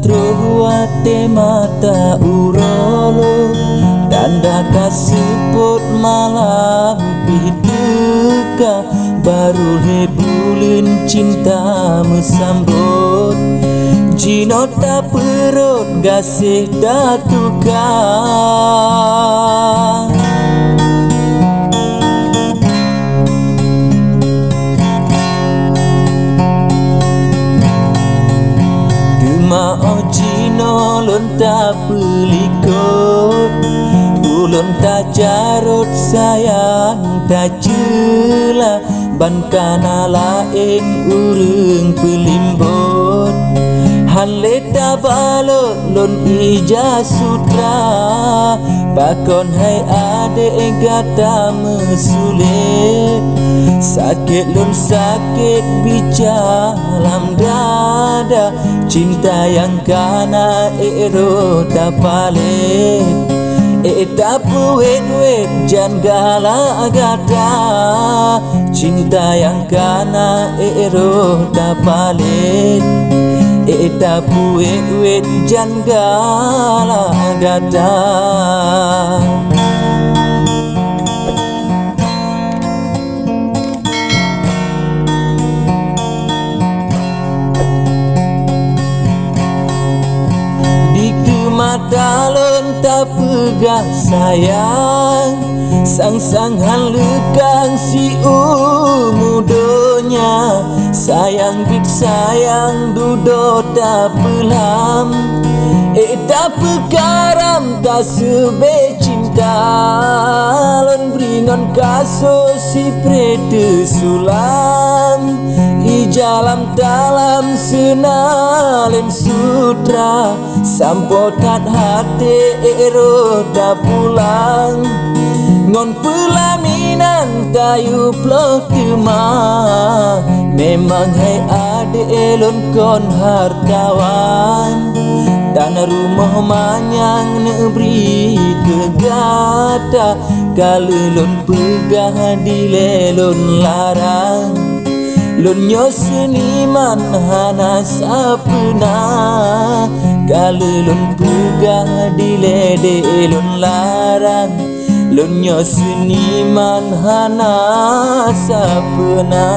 Rohuate mata urolo Danda kasuput malam piduka Baru hebulin cinta mesambut Jinota perut gasih datuka Mao jino lonta pelikut Ulun tak jarut sayang tak jela Ban kana lain urung pelimbut Han leta balot lon ija sutra Bakon hai ade gata mesulit Sakit lon sakit bicalam dada Cinta yang kana ero tak palit tak puet-wet jan gala gata Cinta yang kana ero tak palit tak puet-wet jan gala gata Mata lonta pegah sayang Sang-sang lekang si umudonya Sayang bit sayang dudo tak pelam tak pegaram tak sebe cinta Lon beringon kaso si prete sulam I jalam dalam senalin sutra Sampotat hati ero dah pulang Ngon pelaminan tayu plok tema Memang hai ade elon kon hartawan Tanah rumah manyang neberi kegata Kalelon pegah dilelon larang Lunyo seniman hana sapna Kalelon pegah dilede elon larang Lunyo seniman hana sapna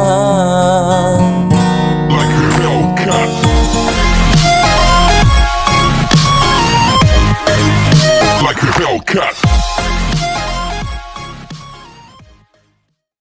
Like a Hellcat